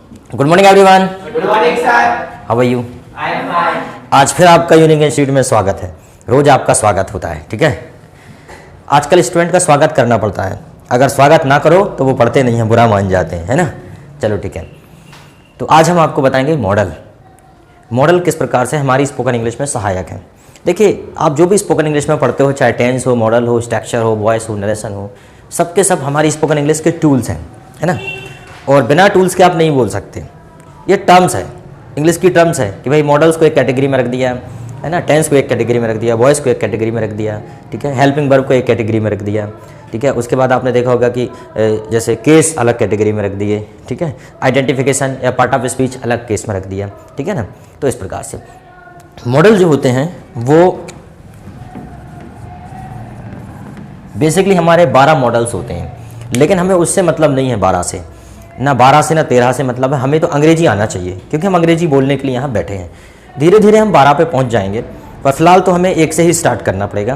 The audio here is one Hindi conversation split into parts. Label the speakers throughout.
Speaker 1: Good morning everyone.
Speaker 2: Good morning sir.
Speaker 1: How are you?
Speaker 2: I am fine.
Speaker 1: आज फिर आपका यूनिक इंस्टीट्यूट में स्वागत है। रोज आपका स्वागत होता है, ठीक है। आजकल स्टूडेंट का स्वागत करना पड़ता है, अगर स्वागत ना करो तो वो पढ़ते नहीं हैं, बुरा मान जाते हैं, है ना। चलो ठीक है, तो आज हम आपको बताएंगे मॉडल किस प्रकार से हमारी स्पोकन इंग्लिश में सहायक है। देखिए, आप जो भी स्पोकन इंग्लिश में पढ़ते हो, चाहे टेंस हो, मॉडल हो, स्ट्रक्चर हो, वॉइस हो, नरेशन हो, सबके सब हमारी स्पोकन इंग्लिश के टूल्स हैं, है ना। और बिना टूल्स के आप नहीं बोल सकते। ये टर्म्स है, इंग्लिश की टर्म्स है कि भाई मॉडल्स को एक कैटेगरी में रख दिया, है ना, टेंस को एक कैटेगरी में रख दिया, वॉइस को एक कैटेगरी में रख दिया, ठीक है, हेल्पिंग वर्ब को एक कैटेगरी में रख दिया, ठीक है। उसके बाद आपने देखा होगा कि जैसे केस अलग कैटेगरी में रख दिए, ठीक है, आइडेंटिफिकेशन या पार्ट ऑफ स्पीच अलग केस में रख दिया, ठीक है ना। तो इस प्रकार से मॉडल जो होते हैं वो बेसिकली हमारे 12 मॉडल्स होते हैं, लेकिन हमें उससे मतलब नहीं है 12 से, ना 12 से ना 13 से मतलब है। हमें तो अंग्रेजी आना चाहिए, क्योंकि हम अंग्रेजी बोलने के लिए यहाँ बैठे हैं। धीरे धीरे हम 12 पे पहुँच जाएंगे, पर फिलहाल तो हमें एक से ही स्टार्ट करना पड़ेगा।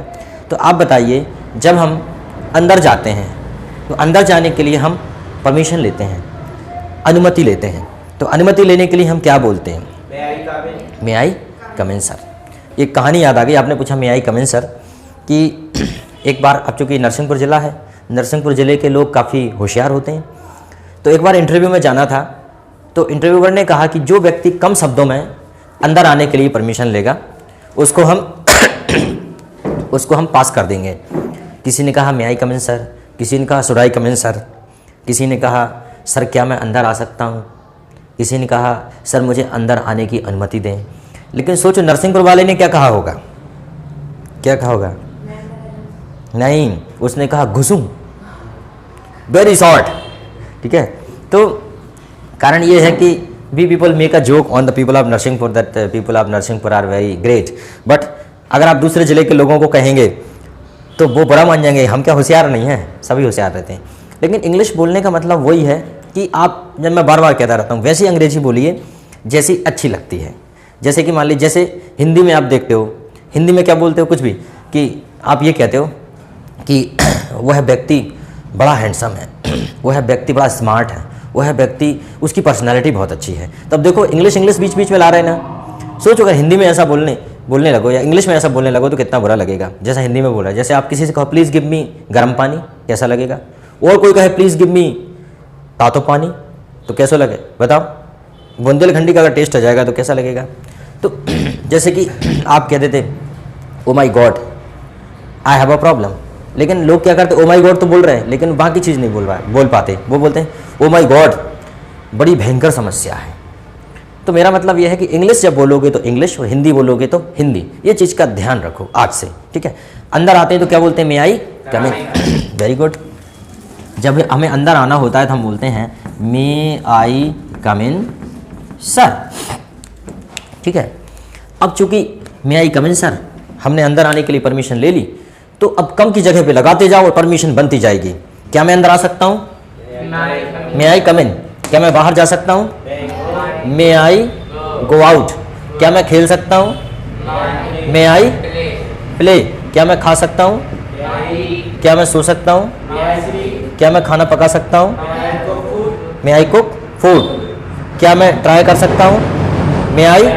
Speaker 1: तो आप बताइए, जब हम अंदर जाते हैं तो अंदर जाने के लिए हम परमिशन लेते हैं, अनुमति लेते हैं। तो अनुमति लेने के लिए हम क्या बोलते हैं? May I come in sir. एक कहानी याद आ गई, आपने पूछा मे आई कम इन सर, कि एक बार, अब चूँकि नरसिंहपुर ज़िला है, नरसिंहपुर ज़िले के लोग काफ़ी होशियार होते हैं। तो एक बार इंटरव्यू में जाना था, तो इंटरव्यूअर ने कहा कि जो व्यक्ति कम शब्दों में अंदर आने के लिए परमिशन लेगा उसको हम पास कर देंगे। किसी ने कहा मे आई कम इन सर, किसी ने कहा should I come in sir, किसी ने कहा सर क्या मैं अंदर आ सकता हूँ, किसी ने कहा सर मुझे अंदर आने की अनुमति दें। लेकिन सोचो नरसिंहपुर वाले ने क्या कहा होगा? क्या कहा होगा? नहीं, उसने कहा घुसूं। वेरी शॉर्ट, ठीक है। तो कारण ये है कि we people make a joke on the people of Narsinghpur that people of Narsinghpur are very great, but अगर आप दूसरे ज़िले के लोगों को कहेंगे तो वो बड़ा मान जाएंगे, हम क्या होशियार नहीं हैं, सभी होशियार रहते हैं। लेकिन इंग्लिश बोलने का मतलब वही है कि आप, जब मैं बार बार कहता रहता हूँ, वैसी अंग्रेजी बोलिए जैसी अच्छी लगती है। जैसे कि मान लीजिए, जैसे हिंदी में आप देखते हो, हिंदी में क्या बोलते हो, कुछ भी, कि आप ये कहते हो कि वह व्यक्ति बड़ा हैंडसम है, वह व्यक्ति बड़ा स्मार्ट है, वह व्यक्ति, उसकी पर्सनालिटी बहुत अच्छी है। तब देखो इंग्लिश बीच बीच में ला रहे हैं ना। सोचो अगर हिंदी में ऐसा बोलने लगो या इंग्लिश में ऐसा बोलने लगो तो कितना बुरा लगेगा। जैसा हिंदी में बोल रहा है, जैसे आप किसी से कहो प्लीज़ गिव मी गर्म पानी, कैसा लगेगा? और कोई कहे प्लीज़ गिव मी तातो पानी, तो कैसा लगे बताओ? बुंदेलखंडी का अगर टेस्ट आ जाएगा तो कैसा लगेगा? तो जैसे कि आप कहते थे oh my god I have a problem, लेकिन लोग क्या करते, ओ माई गॉड तो बोल रहे हैं लेकिन बाकी चीज़ नहीं बोल पाते। वो बोलते हैं ओ माई गॉड बड़ी भयंकर समस्या है। तो मेरा मतलब यह है कि इंग्लिश जब बोलोगे तो इंग्लिश, और हिंदी बोलोगे तो हिंदी। ये चीज़ का ध्यान रखो आज से, ठीक है। अंदर आते हैं तो क्या बोलते हैं? May I come in. Very good. जब हमें अंदर आना होता है तो हम बोलते हैं may I come in sir, ठीक है। अब चूंकि मे आई कम इन सर, हमने अंदर आने के लिए परमिशन ले ली, तो अब कम की जगह पे लगाते जाओ और परमिशन बनती जाएगी। क्या मैं अंदर आ सकता हूँ? मे आई कम इन। क्या मैं बाहर जा सकता हूँ? मे आई गो आउट। क्या मैं खेल सकता हूँ? May I play. क्या मैं खा सकता हूँ? क्या मैं सो सकता हूँ? क्या मैं खाना पका सकता हूँ? May I cook food. क्या मैं ट्राई कर सकता हूँ? May I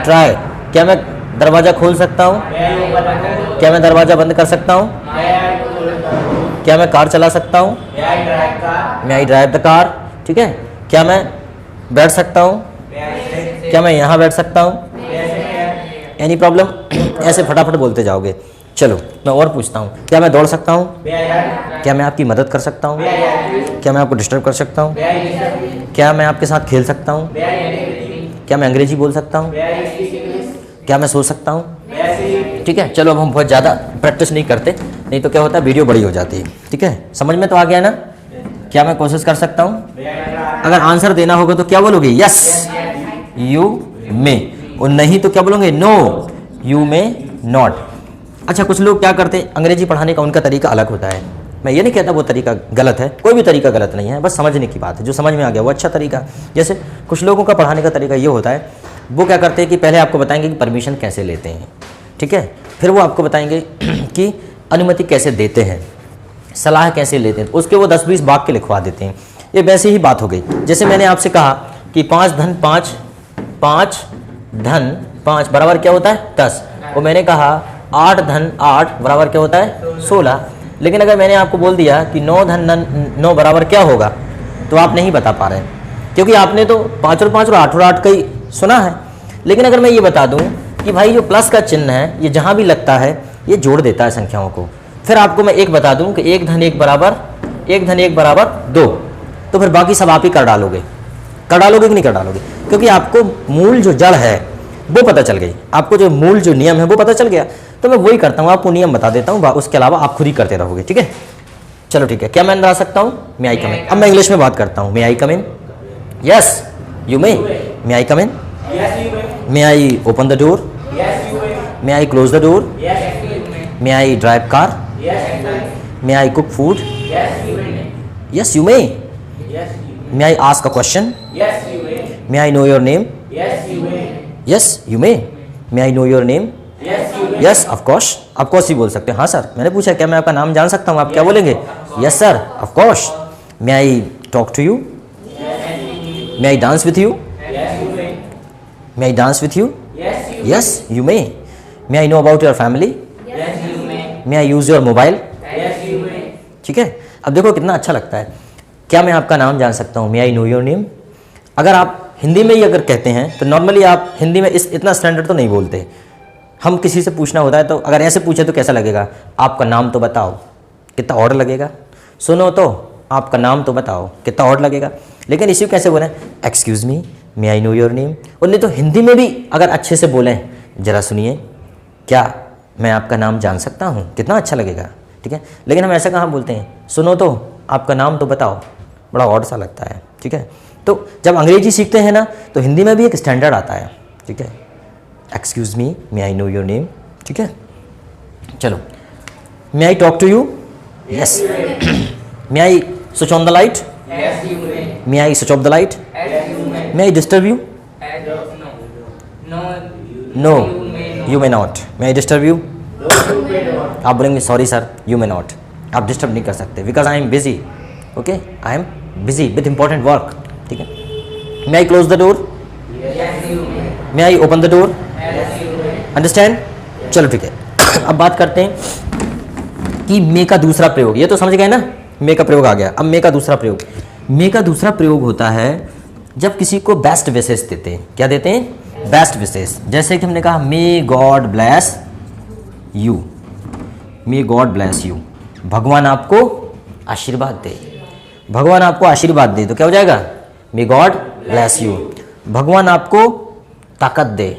Speaker 1: try. क्या मैं दरवाज़ा खोल सकता हूँ? क्या मैं दरवाज़ा बंद कर सकता हूँ? क्या मैं कार चला सकता हूँ? May I drive the car, ठीक है। क्या मैं बैठ सकता हूँ? क्या मैं यहाँ बैठ सकता हूँ? Any problem? ऐसे फटाफट बोलते जाओगे। चलो मैं और पूछता हूँ, क्या मैं दौड़ सकता हूँ? क्या मैं आपकी मदद कर सकता हूँ? क्या मैं आपको डिस्टर्ब कर सकता हूँ? क्या मैं आपके साथ खेल सकता हूँ? क्या मैं अंग्रेजी बोल सकता हूँ? क्या मैं सो सकता हूँ? ठीक है। चलो अब हम बहुत ज़्यादा प्रैक्टिस नहीं करते, नहीं तो क्या होता है वीडियो बड़ी हो जाती है, ठीक है। समझ में तो आ गया ना? क्या मैं कोशिश कर सकता हूँ? अगर आंसर देना होगा तो क्या बोलोगे? यस यू मे, और नहीं तो क्या बोलोगे? No you may not. अच्छा, कुछ लोग क्या करते हैं, अंग्रेजी पढ़ाने का उनका तरीका अलग होता है। मैं ये नहीं कहता वो तरीका गलत है, कोई भी तरीका गलत नहीं है, बस समझने की बात है। जो समझ में आ गया वो अच्छा तरीका। जैसे कुछ लोगों का पढ़ाने का तरीका ये होता है, वो क्या करते हैं कि पहले आपको बताएंगे कि परमिशन कैसे लेते हैं, ठीक है, फिर वो आपको बताएंगे कि अनुमति कैसे देते हैं, सलाह कैसे लेते हैं, उसके वो 10-20 वाक्य लिखवा देते हैं। ये वैसे ही बात हो गई। जैसे मैंने आपसे कहा कि 5 धन 5, 5 धन 5 बराबर क्या होता है 10, और मैंने कहा 8 धन 8 बराबर क्या होता है 16। लेकिन अगर मैंने आपको बोल दिया कि 9 धन 9 बराबर क्या होगा, तो आप नहीं बता पा रहे, क्योंकि आपने तो 5 और 5 और 8 और 8 का ही सुना है। लेकिन अगर मैं ये बता दूं कि भाई जो प्लस का चिन्ह है ये जहाँ भी लगता है ये जोड़ देता है संख्याओं को, फिर आपको मैं एक बता दूं कि 1 धन 1 बराबर 2, तो फिर बाकी सब आप ही कर डालोगे कि नहीं कर डालोगे, क्योंकि आपको मूल जो जड़ है वो पता चल गई, आपको जो मूल जो नियम है वो पता चल गया। तो मैं वही करता हूँ, आपको नियम बता देता हूँ, उसके अलावा आप खुद ही करते रहोगे, ठीक है। चलो ठीक है, क्या मैं अंदर आ सकता हूँ? मे आई कम इन। अब मैं इंग्लिश में बात करता हूँ। May I come in? Yes you may. May I come in? May I open the door? May I close the door? May I drive car? May I cook food? Yes you may. May I ask a question? May I know your name? Yes you may. May I know your name? Yes of course ही बोल सकते हैं। हाँ सर, मैंने पूछा क्या मैं आपका नाम जान सकता हूँ, आप क्या बोलेंगे? Yes sir of course. May I talk to you? May I dance with you? May I dance with you? Yes you may. May I know about your family? May I use your mobile? ठीक है, अब देखो कितना अच्छा लगता है। क्या मैं आपका नाम जान सकता हूँ? May I know your name. अगर आप हिंदी में ही अगर कहते हैं तो नॉर्मली आप हिंदी में इतना स्टैंडर्ड तो नहीं बोलते। हम किसी से पूछना होता है तो अगर ऐसे पूछे तो कैसा लगेगा? आपका नाम तो बताओ, कितना ऑड लगेगा। सुनो तो आपका नाम तो बताओ, कितना ऑड लगेगा। लेकिन इसी को कैसे बोलें? Excuse me, may I know your name. और नहीं तो हिंदी में भी अगर अच्छे से बोलें, ज़रा सुनिए, क्या मैं आपका नाम जान सकता हूँ, कितना अच्छा लगेगा, ठीक है। लेकिन हम ऐसा कहाँ बोलते हैं? सुनो तो आपका नाम तो बताओ, बड़ा ऑड सा लगता है, ठीक है। तो जब अंग्रेजी सीखते हैं ना तो हिंदी में भी एक स्टैंडर्ड आता है, ठीक है। Excuse me, may I know your name, ठीक है। चलो, may I talk to you? Yes. May I switch on the light? May I switch off the light? May I disturb you? No you may not. May I disturb you? आप बोलेंगे sorry sir, you may not, आप डिस्टर्ब नहीं कर सकते, because I am busy, okay, I am busy with important work, ठीक है। मे I close the door? May I open the door? Understand? चलो ठीक है, अब बात करते हैं कि मे का दूसरा प्रयोग। ये तो समझ गए ना, मे का प्रयोग आ गया। अब मे का दूसरा प्रयोग। मे का दूसरा प्रयोग होता है जब किसी को बेस्ट विशेष देते हैं। क्या देते हैं? बेस्ट विशेष। जैसे कि हमने कहा मे God bless you, may God bless you, भगवान आपको आशीर्वाद दे, भगवान आपको आशीर्वाद दे, तो क्या हो जाएगा? May God bless you. भगवान आपको ताकत दे,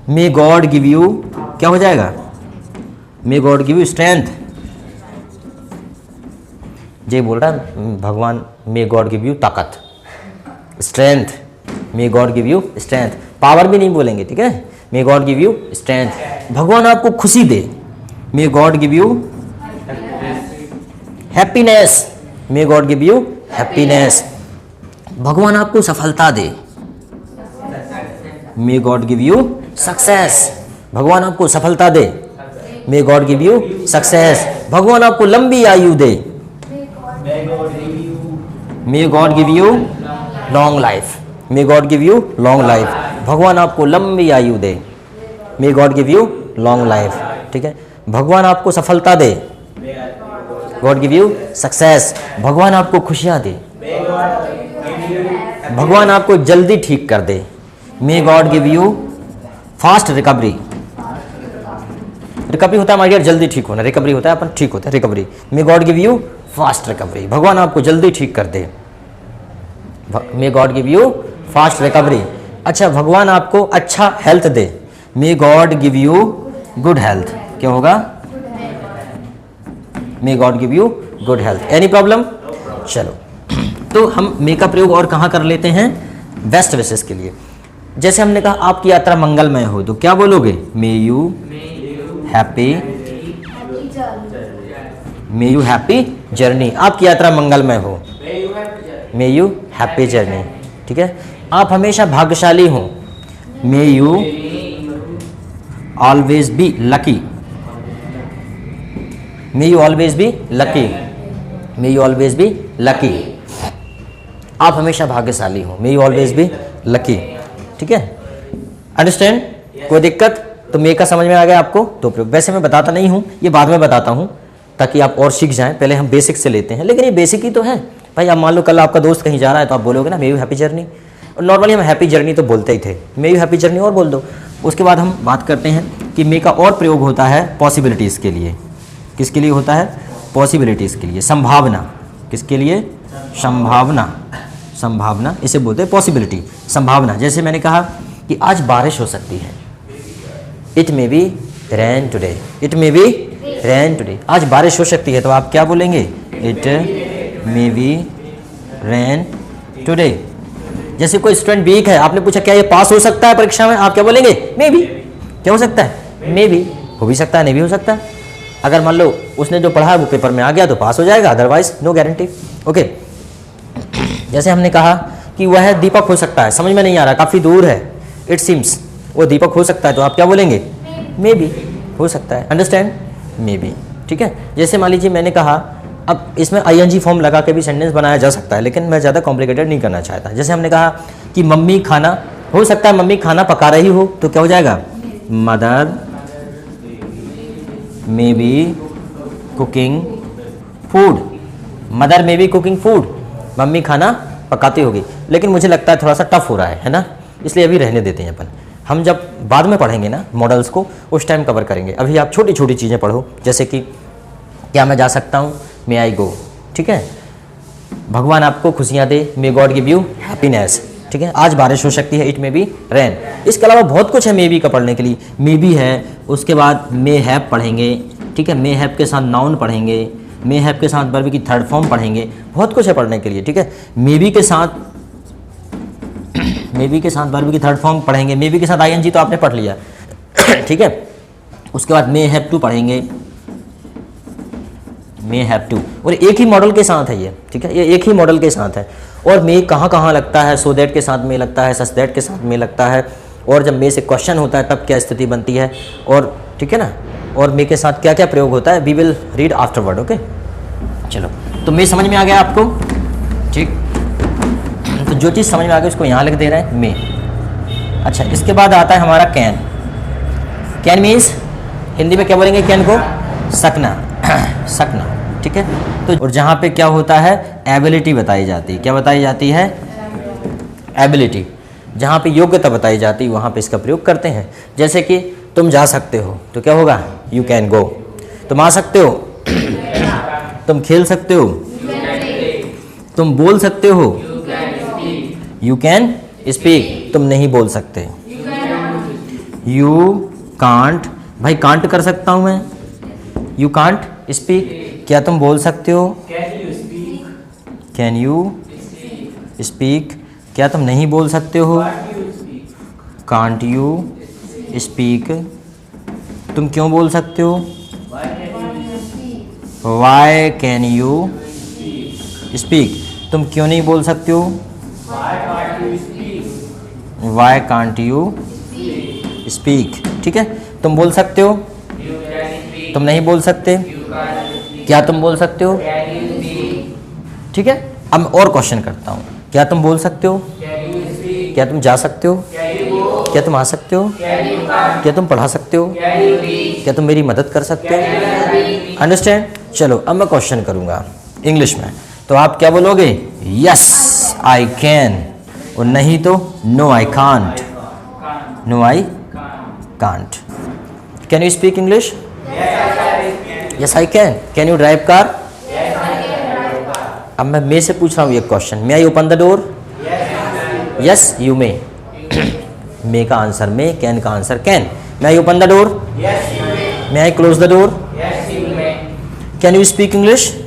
Speaker 1: मे गॉड गिव यू, क्या हो जाएगा? May God give you strength. जे बोल रहा है भगवान, मे गॉड गिव यू ताकत, strength, may God give you strength. Power भी नहीं बोलेंगे, ठीक है। May God give you strength. भगवान आपको खुशी दे, may God give you happiness, may God give you happiness. भगवान आपको सफलता दे, may God give you success. भगवान आपको सफलता दे, may God give you success. भगवान आपको लंबी आयु दे, may God give you long life, may God give you long life. भगवान आपको लंबी आयु दे, may God give you long life, ठीक है। भगवान आपको सफलता दे, गॉड गिव यू सक्सेस। भगवान आपको खुशियां दे, भगवान आपको जल्दी ठीक कर दे, may God give you fast recovery. Recovery होता है हमारे जल्दी ठीक होना, रिकवरी होता है अपन ठीक होता है, recovery. May God give you fast recovery. भगवान आपको जल्दी ठीक कर दे, may God give you fast recovery. अच्छा, भगवान आपको अच्छा हेल्थ दे, may God give you good health. क्या होगा? May God give you good health. Any problem? चलो, तो हम मे का प्रयोग और कहाँ कर लेते हैं? बेस्ट विशेष के लिए। जैसे हमने कहा आपकी यात्रा मंगलमय हो, तो क्या बोलोगे? May you happy, may you happy journey. आपकी यात्रा मंगलमय हो, मे यू हैप्पी जर्नी, ठीक है। आप हमेशा भाग्यशाली हो, may you always be lucky, may you always be lucky, may you always be lucky. आप हमेशा भाग्यशाली हो, may you always be lucky. ठीक है, अंडरस्टैंड? कोई दिक्कत? तो मे का समझ में आ गया आपको? तो वैसे मैं बताता नहीं हूँ, ये बाद में बताता हूँ ताकि आप और सीख जाएं। पहले हम बेसिक से लेते हैं, लेकिन ये बेसिक ही तो है भाई। आप मान लो कल आपका दोस्त कहीं जा रहा है तो आप बोलोगे ना मे यू हैप्पी जर्नी, और नॉर्मली हम हैप्पी जर्नी तो बोलते ही थे, मे यू हैप्पी जर्नी और बोल दो। उसके बाद हम बात करते हैं कि मे का और प्रयोग होता है पॉसिबिलिटीज़ के लिए। किसके लिए होता है? पॉसिबिलिटीज़ के लिए, संभावना। किसके लिए? संभावना। संभावना इसे बोलते हैं पॉसिबिलिटी, संभावना। जैसे मैंने कहा कि आज बारिश हो सकती है, it may be rain today, it may be rain today. आज बारिश हो सकती है तो आप क्या बोलेंगे? It may be rain today. जैसे कोई स्टूडेंट वीक है, आपने पूछा क्या ये पास हो सकता है परीक्षा में, आप क्या बोलेंगे? May be. क्या हो सकता है? May be. हो भी सकता है, नहीं भी हो सकता है। अगर मान लो उसने जो पढ़ा है वो पेपर में आ गया तो पास हो जाएगा, अदरवाइज नो गारंटी। ओके, जैसे हमने कहा कि वह दीपक हो सकता है, समझ में नहीं आ रहा, काफ़ी दूर है, इट सीम्स वो दीपक हो सकता है, तो आप क्या बोलेंगे? मे बी, हो सकता है। अंडरस्टैंड? May be. ठीक है, जैसे मान लीजिए मैंने कहा, अब इसमें आईएनजी फॉर्म लगा के भी सेंटेंस बनाया जा सकता है, लेकिन मैं ज़्यादा कॉम्प्लिकेटेड नहीं करना चाहता। जैसे हमने कहा कि मम्मी खाना, हो सकता है मम्मी खाना पका रही हो, तो क्या हो जाएगा? Mother may be cooking food, mother may be cooking food, mummy खाना पकाती होगी। लेकिन मुझे लगता है थोड़ा सा टफ हो रहा है ना, इसलिए अभी रहने देते हैं अपन। हम जब बाद में पढ़ेंगे ना मॉडल्स को, उस टाइम कवर करेंगे। अभी आप छोटी छोटी चीज़ें पढ़ो, जैसे कि क्या मैं जा सकता हूँ? मे आई गो। ठीक है, भगवान आपको खुशियाँ दे, may God give you happiness. ठीक है, आज बारिश हो सकती है, इट मे बी रेन। इसके अलावा बहुत कुछ है मे बी का पढ़ने के लिए, मे बी है, उसके बाद मे हैव पढ़ेंगे। ठीक है, मे हैव के साथ नाउन पढ़ेंगे, मे हैव के साथ वर्ब की थर्ड फॉर्म पढ़ेंगे, बहुत कुछ है पढ़ने के लिए। ठीक है, मे बी के साथ वर्ब की थर्ड फॉर्म पढ़ेंगे, मे बी के साथ आईएनजी तो आपने पढ़ लिया। ठीक है, उसके बाद मे हैव टू पढ़ेंगे, मे हैव टू, और एक ही मॉडल के साथ है ये। ठीक है, ये एक ही मॉडल के साथ है। और मे कहाँ कहाँ लगता है? सो दैट के साथ मे लगता है, सच दैट के साथ मे लगता है, और जब मे से क्वेश्चन होता है तब क्या स्थिति बनती है, और ठीक है ना, और मे के साथ क्या क्या प्रयोग होता है, we will read afterward. Okay, चलो, तो मे समझ में आ गया आपको? ठीक, तो जो चीज़ समझ में आ गई उसको यहाँ लिख दे रहे हैं, मे। अच्छा, इसके बाद आता है हमारा कैन। कैन मीन्स हिंदी में क्या बोलेंगे कैन को? सकना, सकना। ठीक है, तो और जहाँ पे क्या होता है? एबिलिटी बताई जाती है। क्या बताई जाती है? एबिलिटी। जहाँ पे योग्यता बताई जाती है वहाँ पे इसका प्रयोग करते हैं। जैसे कि तुम जा सकते हो तो क्या होगा? You can go. तुम आ सकते हो, तुम खेल सकते हो, तुम बोल सकते हो, यू कैन स्पीक। तुम नहीं बोल सकते, यू कांट। भाई कांट कर सकता हूँ मैं, यू कांट स्पीक। क्या तुम बोल सकते हो? Can you speak. क्या तुम नहीं बोल सकते हो? Can't you speak. तुम क्यों बोल सकते हो? Why can you speak. तुम क्यों नहीं बोल सकते हो? Why can't you speak. ठीक है, तुम बोल सकते हो, तुम नहीं बोल सकते, क्या तुम बोल सकते हो? ठीक है, अब मैं और क्वेश्चन करता हूँ। क्या तुम बोल सकते हो? क्या तुम जा सकते हो? क्या तुम आ सकते हो? क्या तुम पढ़ा सकते हो? क्या तुम मेरी मदद कर सकते हो? अंडरस्टैंड? चलो, अब मैं क्वेश्चन करूँगा इंग्लिश में, तो आप क्या बोलोगे? यस आई कैन, और नहीं तो no I can't. No I can't. Can you speak English? Yes I can. Can you drive car? अब मैं मे से पूछ रहा हूँ ये question, may I open the door? Yes you may. May का आंसर मे, कैन का answer can. May I open the door? May I close the door? Can you speak English?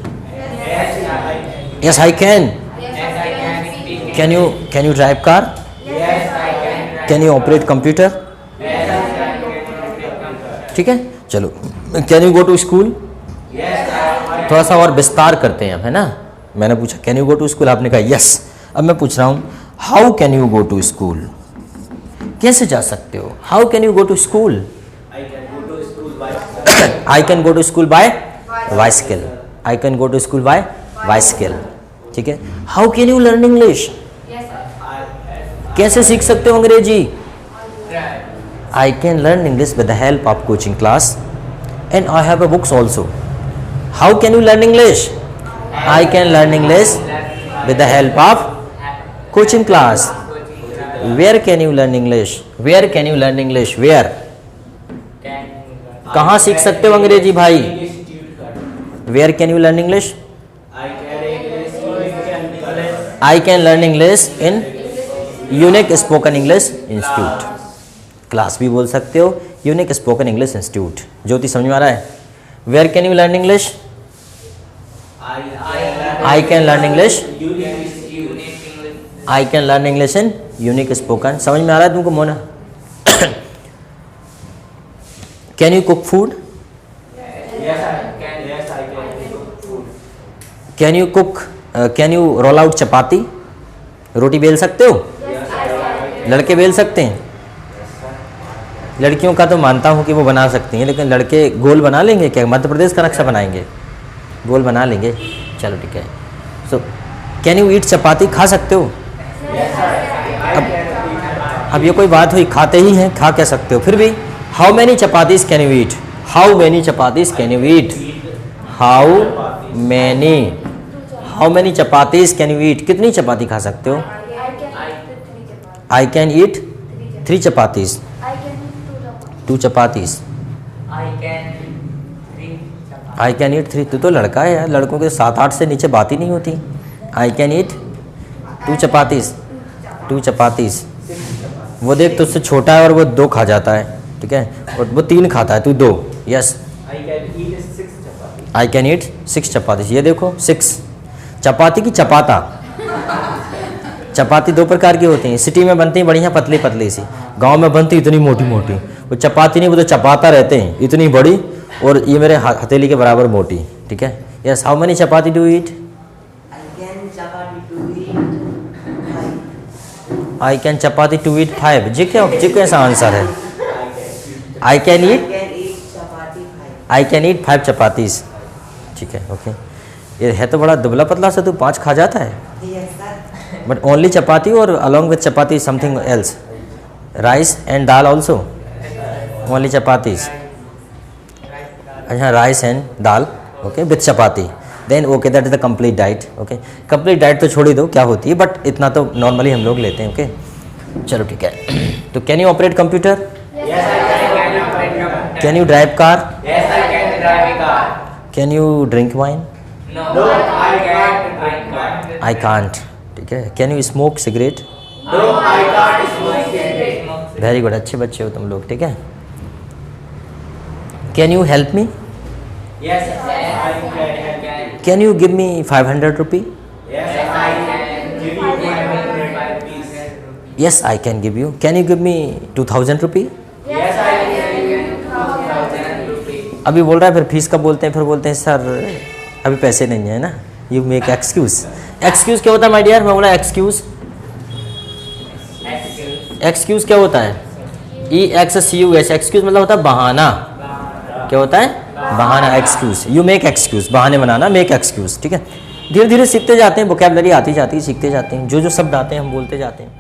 Speaker 1: Yes I can. Can you drive car? Can you operate computer? ठीक है, चलो। Can you go to school? थोड़ा सा और विस्तार करते हैं, है ना। मैंने पूछा can you go to school, आपने कहा यस। अब मैं पूछ रहा हूँ how can you go to school? कैसे जा सकते हो? How can you go to school? I can go to school by bicycle. I can go to school by bicycle. ठीक है। How can you learn English, कैसे सीख सकते हो अंग्रेजी? I can learn English with the help of coaching class and I have a books also. How can you learn English? I can learn English with the help of coaching class. Where can you learn English? Where can you learn English? Where, कहाँ सीख सकते हो अंग्रेजी भाई? Where can you learn English? I can learn English in unique spoken English institute. Class भी बोल सकते हो, unique spoken English institute. Jyoti समझ में आ रहा है? Where can you learn English? I can learn English, I can learn English in unique spoken. समझ में आ रहा है तुमको Mona? Can you cook food? Can you cook, can you roll out chapati? रोटी बेल सकते हो? लड़के बेल सकते हैं? लड़कियों का तो मानता हूँ कि वो बना सकती हैं, लेकिन लड़के गोल बना लेंगे क्या? मध्य प्रदेश का नक्शा बनाएंगे, गोल बना लेंगे। चलो ठीक है। सो कैन यू ईट चपाती? खा सकते हो? अब ये कोई बात हुई, खाते ही हैं, खा क्या सकते हो? फिर भी how many chapatis can you eat? How many chapatis can you eat? How many chapatis can you eat? कितनी चपाती खा सकते हो? I can eat 3 chapatis, 2 chapatis. I can eat 3। तो लड़का है यार, लड़कों के 7-8 से नीचे बात ही नहीं होती। I can eat 2 chapatis, 2 chapatis. वो देख तुझसे छोटा है और वो 2 खा जाता है, ठीक है, और वो 3 खाता है, तू 2। Yes, I can eat 6 chapatis. ये देखो 6 चपाती की चपाता। चपाती 2 प्रकार की होती हैं। सिटी में बनती हैं बढ़िया पतली पतली सी, गांव में बनती इतनी मोटी मोटी। वो चपाती नहीं, वो तो चपाता रहते हैं, इतनी बड़ी, और ये मेरे हथेली के बराबर मोटी, ठीक है। Yes, how many chapati do eat? I can chapati to eat 5। जी कैसा आंसर है? आई कैन ईट 5 चपातीज, ठीक है, ओके। ये है तो बड़ा दुबला पतला सा, तू 5 खा जाता है? बट ओनली चपाती और along with chapati something else? Rice and dal also? Only chapatis? अच्छा, rice and dal, okay, with chapati, then okay, that is the complete diet. Okay, complete diet तो छोड़ ही दो क्या होती है, बट इतना तो नॉर्मली हम लोग लेते हैं। ओके, चलो ठीक है। तो can you operate computer? Can you drive car? Can you drink wine? I can't, ठीक है। Can you smoke cigarette? Very good, अच्छे बच्चे हो तुम लोग, ठीक है। Can you help me? Can you give me 500 rupee? Yes, I can give you. Can you give me 2000 रुपी? अभी बोल रहा है, फिर फीस का बोलते हैं, फिर बोलते हैं सर अभी पैसे नहीं है ना। You make excuse. एक्सक्यूज क्या होता है माय डियर? मैं बोला एक्सक्यूज। एक्सक्यूज क्या होता है? EXCUS। एक्सक्यूज मतलब होता है बहाना। क्या होता है? बहाना, एक्सक्यूज। यू मेक एक्सक्यूज, बहाने बनाना, मेक एक्सक्यूज, ठीक है। धीरे धीरे सीखते जाते हैं, वोकैबुलरी आती जाती है, सीखते जाते हैं, जो जो शब्द आते हैं हम बोलते जाते हैं।